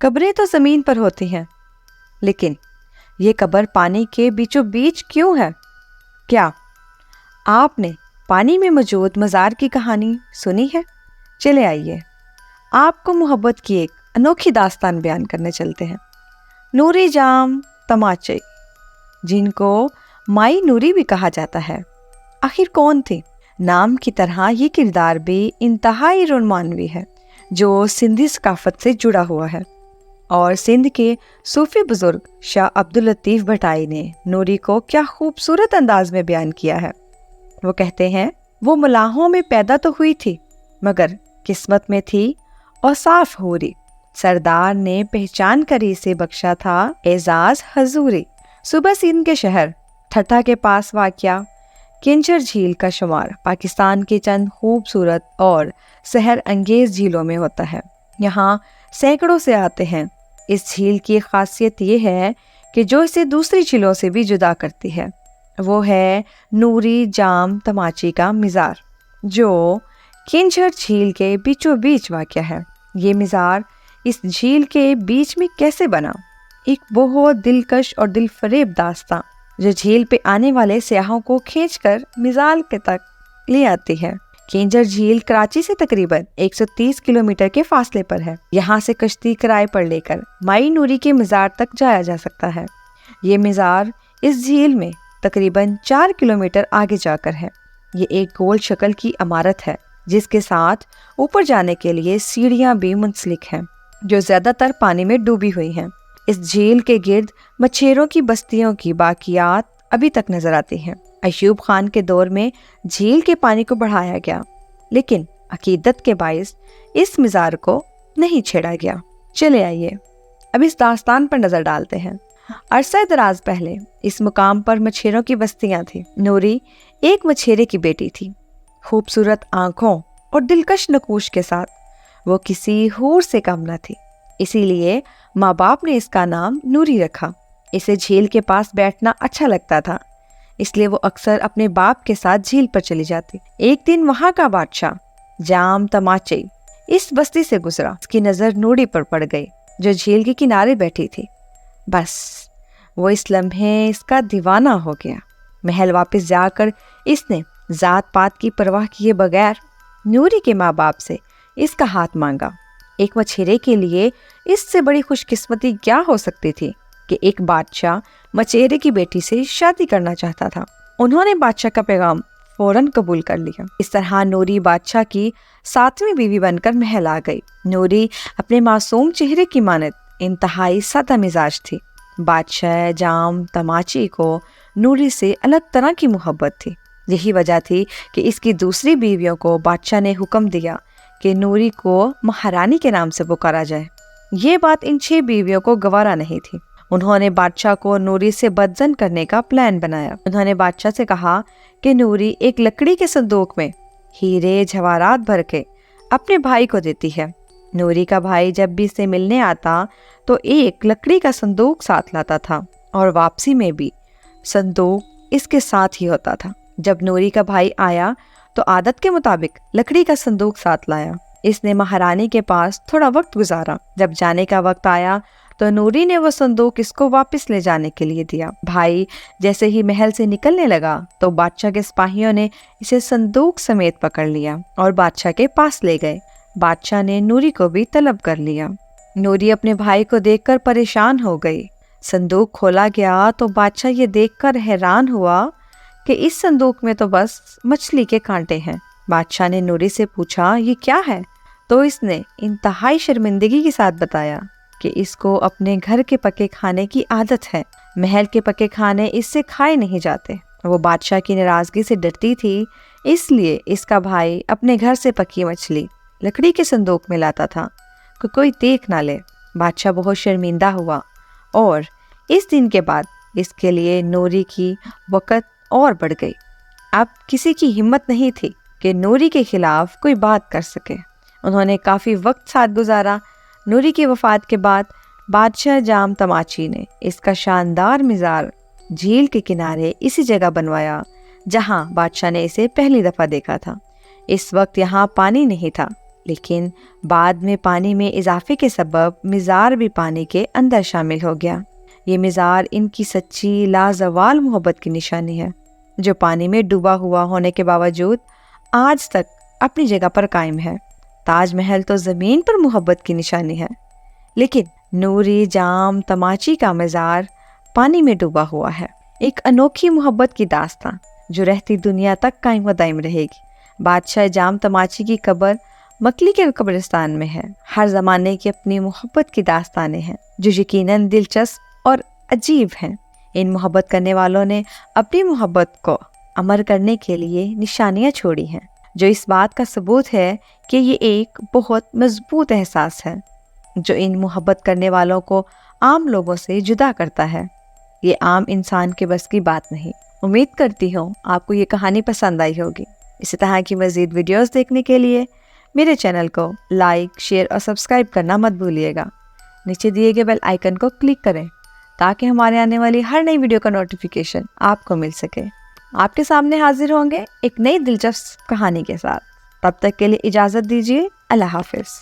قبریں تو زمین پر ہوتی ہیں، لیکن یہ قبر پانی کے بیچوں بیچ کیوں ہے؟ کیا آپ نے پانی میں موجود مزار کی کہانی سنی ہے؟ چلے آئیے آپ کو محبت کی ایک انوکھی داستان بیان کرنے چلتے ہیں۔ نوری جام تماچے، جن کو مائی نوری بھی کہا جاتا ہے، آخر کون تھی؟ نام کی طرح یہ کردار بھی انتہائی رومانوی ہے، جو سندھی ثقافت سے جڑا ہوا ہے، اور سندھ کے صوفی بزرگ شاہ عبداللطیف بھٹائی نے نوری کو کیا خوبصورت انداز میں بیان کیا ہے۔ وہ کہتے ہیں، وہ ملاحوں میں پیدا تو ہوئی تھی، مگر قسمت میں تھی اور صاف ہوری، سردار نے پہچان کر اسے بخشا تھا اعزاز حضوری۔ صوبہ سندھ کے شہر ٹھٹھا کے پاس واقع کنجر جھیل کا شمار پاکستان کے چند خوبصورت اور سحر انگیز جھیلوں میں ہوتا ہے۔ یہاں سینکڑوں سے آتے ہیں۔ اس جھیل کی خاصیت یہ ہے کہ جو اسے دوسری جھیلوں سے بھی جدا کرتی ہے، وہ ہے نوری جام تماچی کا مزار، جو کنجر جھیل کے بیچوں بیچ واقع ہے۔ یہ مزار اس جھیل کے بیچ میں کیسے بنا؟ ایک بہت دلکش اور دل فریب داستاں جو جھیل پہ آنے والے سیاحوں کو کھینچ کر مزار کے تک لے آتی ہے۔ کنجر جھیل کراچی سے تقریباً 130 کلومیٹر کے فاصلے پر ہے۔ یہاں سے کشتی کرائے پر لے کر مائی نوری کے مزار تک جایا جا سکتا ہے۔ یہ مزار اس جھیل میں تقریباً 4 کلومیٹر آگے جا کر ہے۔ یہ ایک گول شکل کی عمارت ہے، جس کے ساتھ اوپر جانے کے لیے سیڑھیاں بھی منسلک ہیں، جو زیادہ تر پانی میں ڈوبی ہوئی ہیں۔ اس جھیل کے گرد مچھیروں کی بستیوں کی باقیات ابھی تک نظر آتی ہیں۔ ایوب خان کے دور میں جھیل کے پانی کو بڑھایا گیا، لیکن عقیدت کے باعث اس مزار کو نہیں چھیڑا گیا۔ چلے آئیے اب اس داستان پر نظر ڈالتے ہیں۔ عرصہ دراز پہلے اس مقام پر مچھیروں کی بستیاں تھیں۔ نوری ایک مچھیرے کی بیٹی تھی، خوبصورت آنکھوں اور دلکش نقوش کے ساتھ۔ وہ کسی حور سے کم نہ تھی، اسی لیے ماں باپ نے اس کا نام نوری رکھا۔ اسے جھیل کے پاس بیٹھنا اچھا لگتا تھا، اس لیے وہ اکثر اپنے باپ کے ساتھ جھیل پر چلی جاتی۔ ایک دن وہاں کا بادشاہ جام تماچے اس بستی سے گزرا۔ اس کی نظر نوری پر پڑ گئی، جو جھیل کے کنارے بیٹھی تھی۔ بس وہ اس لمحے اس کا دیوانہ ہو گیا۔ محل واپس جا کر اس نے ذات پات کی پرواہ کیے بغیر نوری کے ماں باپ سے اس کا ہاتھ مانگا۔ ایک مچھیرے کے لیے اس سے بڑی خوش قسمتی کیا ہو سکتی تھی کہ ایک بادشاہ مچھیرے کی بیٹی سے شادی کرنا چاہتا تھا۔ انہوں نے بادشاہ کا پیغام فوراً قبول کر لیا۔ اس طرح نوری بادشاہ کی 7ویں بیوی بن کر محل آ گئی۔ نوری اپنے معصوم چہرے کی مانند انتہائی سادہ مزاج تھی۔ بادشاہ جام تماچی کو نوری سے الگ طرح کی محبت تھی۔ یہی وجہ تھی کہ اس کی دوسری بیویوں کو بادشاہ نے حکم دیا کہ نوری کو مہارانی کے نام سے پکارا جائے۔ یہ بات ان 6 بیویوں کو گوارا نہیں تھی۔ انہوں نے بادشاہ کو نوری سے بدزن کرنے کا پلان بنایا۔ انہوں نے بادشاہ سے کہا کہ نوری ایک لکڑی کے صندوق میں ہیرے جواہرات بھر کے اپنے بھائی کو دیتی ہے۔ نوری کا بھائی جب بھی اسے ملنے آتا تو ایک لکڑی کا صندوق ساتھ لاتا تھا، اور واپسی میں بھی صندوق اس کے ساتھ ہی ہوتا تھا۔ جب نوری کا بھائی آیا تو عادت کے مطابق لکڑی کا صندوق ساتھ لایا۔ اس نے مہارانی کے پاس تھوڑا وقت گزارا۔ جب جانے کا وقت آیا تو نوری نے وہ صندوق اس کو واپس لے جانے کے لیے دیا۔ بھائی جیسے ہی محل سے نکلنے لگا تو بادشاہ کے سپاہیوں نے اسے صندوق سمیت پکڑ لیا اور بادشاہ کے پاس لے گئے۔ بادشاہ نے نوری کو بھی طلب کر لیا۔ نوری اپنے بھائی کو دیکھ کر پریشان ہو گئی۔ صندوق کھولا گیا تو بادشاہ یہ دیکھ کر حیران ہوا کہ اس صندوق میں تو بس مچھلی کے کانٹے ہیں۔ بادشاہ نے نوری سے پوچھا یہ کیا ہے؟ تو اس نے انتہائی شرمندگی کے ساتھ بتایا کہ اس کو اپنے گھر کے پکے کھانے کی عادت ہے، محل کے پکے کھانے اس سے کھائے نہیں جاتے۔ وہ بادشاہ کی ناراضگی سے ڈرتی تھی، اس لیے اس کا بھائی اپنے گھر سے پکی مچھلی لکڑی کے صندوق میں لاتا تھا کہ کوئی دیکھ نہ لے۔ بادشاہ بہت شرمندہ ہوا، اور اس دن کے بعد اس کے لیے نوری کی وقت اور بڑھ گئی۔ اب کسی کی ہمت نہیں تھی کہ نوری کے خلاف کوئی بات کر سکے۔ انہوں نے کافی وقت ساتھ گزارا۔ نوری کی وفات کے بعد بادشاہ جام تماچی نے اس کا شاندار مزار جھیل کے کنارے اسی جگہ بنوایا جہاں بادشاہ نے اسے پہلی دفعہ دیکھا تھا۔ اس وقت یہاں پانی نہیں تھا، لیکن بعد میں پانی میں اضافے کے سبب مزار بھی پانی کے اندر شامل ہو گیا۔ یہ مزار ان کی سچی لازوال محبت کی نشانی ہے، جو پانی میں ڈوبا ہوا ہونے کے باوجود آج تک اپنی جگہ پر قائم ہے۔ تاج محل تو زمین پر محبت کی نشانی ہے، لیکن نوری جام تماچی کا مزار پانی میں ڈوبا ہوا ہے۔ ایک انوکھی محبت کی داستان جو رہتی دنیا تک قائم و دائم رہے گی۔ بادشاہ جام تماچی کی قبر مکلی کے قبرستان میں ہے۔ ہر زمانے کی اپنی محبت کی داستانیں ہیں جو یقیناً دلچسپ اور عجیب ہیں۔ ان محبت کرنے والوں نے اپنی محبت کو امر کرنے کے لیے نشانیاں چھوڑی ہیں، جو اس بات کا ثبوت ہے کہ یہ ایک بہت مضبوط احساس ہے جو ان محبت کرنے والوں کو عام لوگوں سے جدا کرتا ہے۔ یہ عام انسان کے بس کی بات نہیں۔ امید کرتی ہوں آپ کو یہ کہانی پسند آئی ہوگی۔ اسی طرح کی مزید ویڈیوز دیکھنے کے لیے میرے چینل کو لائک، شیئر اور سبسکرائب کرنا مت بھولیے گا۔ نیچے دیے گئے بیل آئیکن کو کلک کریں تاکہ ہمارے آنے والی ہر نئی ویڈیو کا نوٹیفیکیشن آپ کو مل سکے۔ آپ کے سامنے حاضر ہوں گے ایک نئی دلچسپ کہانی کے ساتھ۔ تب تک کے لیے اجازت دیجیے۔ اللہ حافظ۔